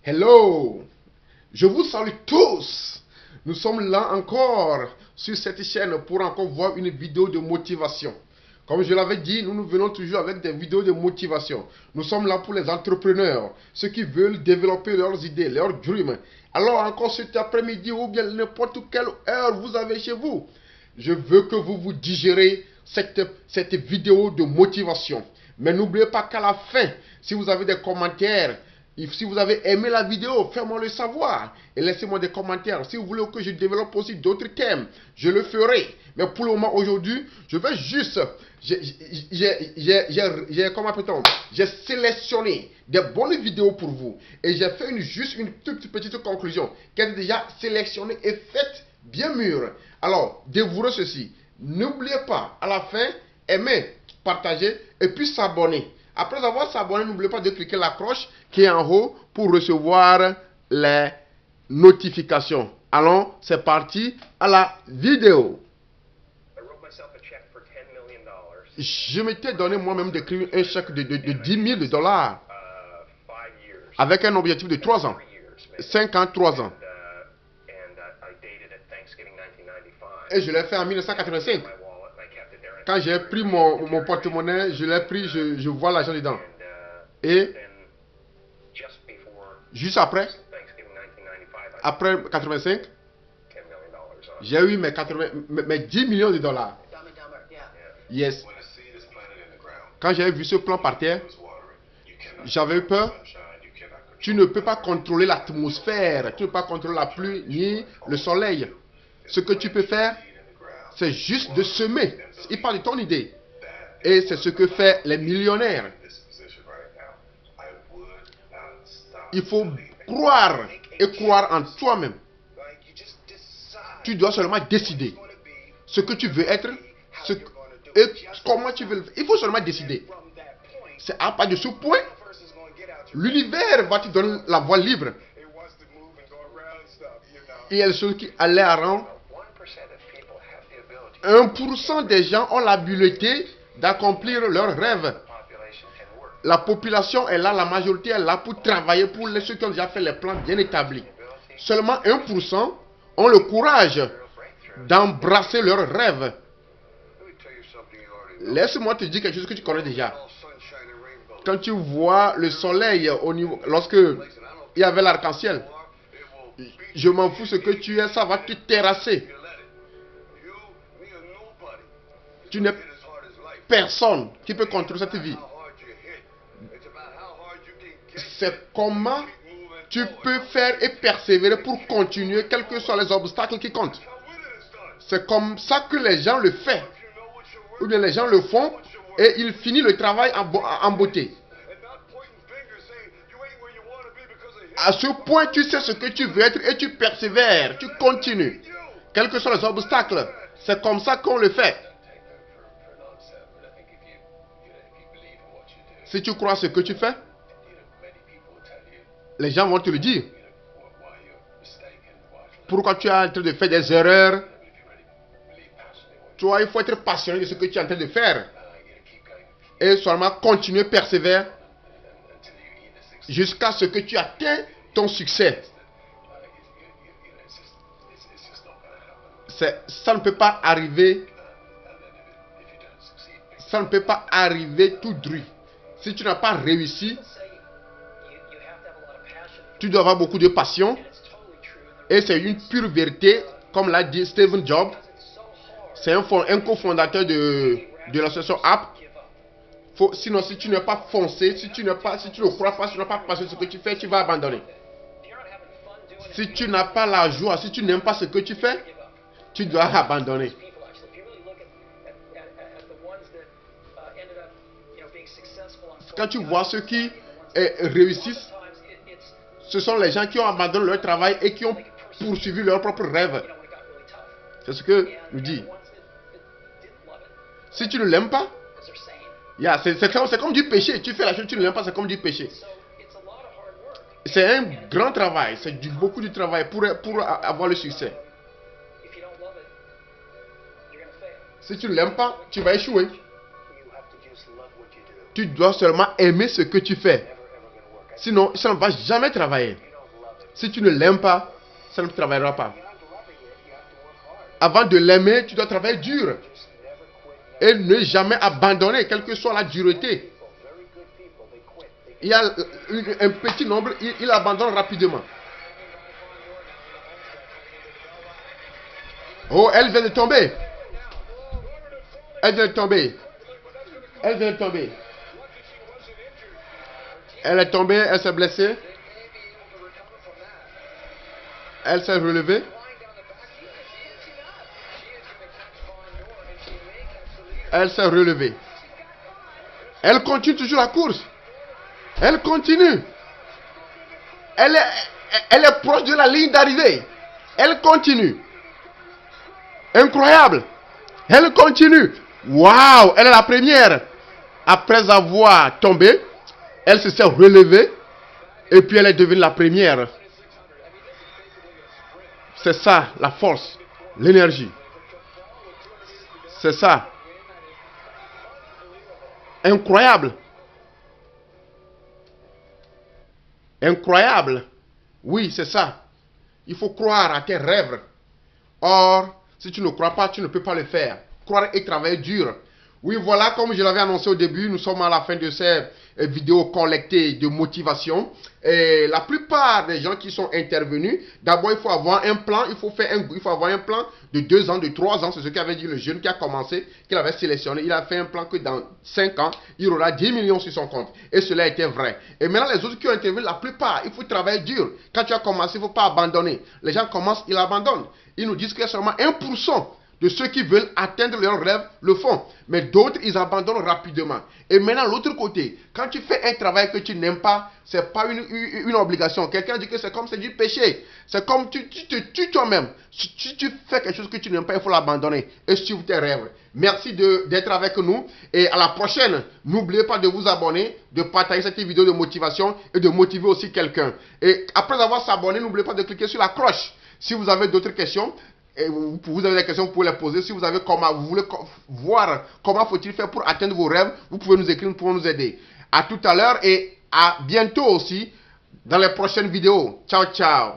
Hello, je vous salue tous. Nous sommes là encore sur cette chaîne pour encore voir une vidéo de motivation. Comme je l'avais dit, nous venons toujours avec des vidéos de motivation. Nous sommes là pour les entrepreneurs, ceux qui veulent développer leurs idées, leurs dreams. Alors encore cet après-midi ou bien n'importe quelle heure vous avez chez vous, je veux que vous vous digérez cette vidéo de motivation. Mais n'oubliez pas qu'à la fin, si vous avez des commentaires, si vous avez aimé la vidéo, faites-moi le savoir et laissez-moi des commentaires. Si vous voulez que je développe aussi d'autres thèmes, je le ferai. Mais pour le moment, aujourd'hui, je vais juste... J'ai sélectionné des bonnes vidéos pour vous. Et j'ai fait juste une toute petite conclusion qui est déjà sélectionnée et faite bien mûre. Alors, dévouez ceci. N'oubliez pas, à la fin, aimer, partager et puis s'abonner. Après avoir s'abonné, n'oubliez pas de cliquer la cloche qui est en haut pour recevoir les notifications. Allons, c'est parti à la vidéo. Je m'étais donné moi-même d'écrire un chèque de 10 000 dollars avec un objectif de 3 ans. 5 ans, 3 ans. Et je l'ai fait en 1985. Quand j'ai pris mon porte-monnaie, je l'ai pris, je vois l'argent dedans. Et juste après 85, j'ai eu mes 10 millions de dollars. Yes. Quand j'ai vu ce plan par terre, j'avais eu peur. Tu ne peux pas contrôler l'atmosphère, tu ne peux pas contrôler la pluie ni le soleil. Ce que tu peux faire, c'est juste de semer. Il parle de ton idée. Et c'est ce que font les millionnaires. Il faut croire et croire en toi-même. Tu dois seulement décider ce que tu veux être et comment tu veux le faire. Il faut seulement décider. C'est à partir de ce point, l'univers va te donner la voie libre. Il y a des choses qui allaient à rendre. 1% des gens ont l'habileté d'accomplir leurs rêves. La population est là, la majorité est là pour travailler pour ceux qui ont déjà fait les plans bien établis. Seulement 1% ont le courage d'embrasser leurs rêves. Laisse-moi te dire quelque chose que tu connais déjà. Quand tu vois le soleil lorsque il y avait l'arc-en-ciel, je m'en fous ce que tu es, ça va te terrasser. Tu n'es personne qui peut contrôler cette vie. C'est comment tu peux faire et persévérer pour continuer, quels que soient les obstacles qui comptent. C'est comme ça que les gens le font. Ou bien les gens le font et ils finissent le travail en beauté. À ce point, tu sais ce que tu veux être et tu persévères, tu continues. Quels que soient les obstacles, c'est comme ça qu'on le fait. Si tu crois ce que tu fais, les gens vont te le dire. Pourquoi tu es en train de faire des erreurs? Toi, il faut être passionné de ce que tu es en train de faire. Et seulement continuer, persévérer jusqu'à ce que tu atteignes ton succès. Ça ne peut pas arriver. Ça ne peut pas arriver tout droit. Si tu n'as pas réussi, tu dois avoir beaucoup de passion. Et c'est une pure vérité, comme l'a dit Steve Jobs. C'est un cofondateur de l'association App. Sinon, si tu n'es pas foncé, si tu ne crois pas, si tu n'as pas passionné ce que tu fais, tu vas abandonner. Si tu n'as pas la joie, si tu n'aimes pas ce que tu fais, tu dois abandonner. Quand tu vois ceux qui réussissent, ce sont les gens qui ont abandonné leur travail et qui ont poursuivi leurs propres rêves. C'est ce que nous dit. Si tu ne l'aimes pas, c'est comme du péché. Tu fais la chose, tu ne l'aimes pas, c'est comme du péché. C'est un grand travail, c'est beaucoup de travail pour avoir le succès. Si tu ne l'aimes pas, tu vas échouer. Tu dois seulement aimer ce que tu fais. Sinon, ça ne va jamais travailler. Si tu ne l'aimes pas, ça ne travaillera pas. Avant de l'aimer, tu dois travailler dur. Et ne jamais abandonner, quelle que soit la dureté. Il y a un petit nombre, il abandonne rapidement. Oh, elle vient de tomber. Elle vient de tomber. Elle vient de tomber. Elle est tombée, elle s'est blessée. Elle s'est relevée. Elle s'est relevée. Elle continue toujours la course. Elle continue. Elle est proche de la ligne d'arrivée. Elle continue. Incroyable. Elle continue. Waouh, elle est la première. Après avoir tombé, elle se s'est relevée. Et puis elle est devenue la première. C'est ça, la force, l'énergie. C'est ça. Incroyable. Incroyable. Oui, c'est ça. Il faut croire à tes rêves. Or, si tu ne crois pas, tu ne peux pas le faire. Croire et travailler dur. Oui, voilà, comme je l'avais annoncé au début, nous sommes à la fin de ces vidéos collectées de motivation. Et la plupart des gens qui sont intervenus, d'abord, il faut avoir un plan. Il faut avoir un plan de 2 ans, de 3 ans. C'est ce qu'avait dit le jeune qui a commencé, qu'il avait sélectionné. Il a fait un plan que dans 5 ans, il aura 10 millions sur son compte. Et cela était vrai. Et maintenant, les autres qui ont intervenu, la plupart, il faut travailler dur. Quand tu as commencé, il ne faut pas abandonner. Les gens commencent, ils abandonnent. Ils nous disent qu'il y a seulement 1% de ceux qui veulent atteindre leurs rêves le font. Mais d'autres, ils abandonnent rapidement. Et maintenant, l'autre côté, quand tu fais un travail que tu n'aimes pas, ce n'est pas une obligation. Quelqu'un dit que c'est comme c'est du péché. C'est comme tu te tues toi-même. Si tu fais quelque chose que tu n'aimes pas, il faut l'abandonner et suivre tes rêves. Merci d'être avec nous. Et à la prochaine, n'oubliez pas de vous abonner, de partager cette vidéo de motivation et de motiver aussi quelqu'un. Et après avoir s'abonné, n'oubliez pas de cliquer sur la cloche. Si vous avez d'autres questions, et vous avez des questions, vous pouvez les poser. Si vous voulez voir comment faut-il faire pour atteindre vos rêves, vous pouvez nous écrire, nous pouvons nous aider. À tout à l'heure et à bientôt aussi dans les prochaines vidéos. Ciao, ciao.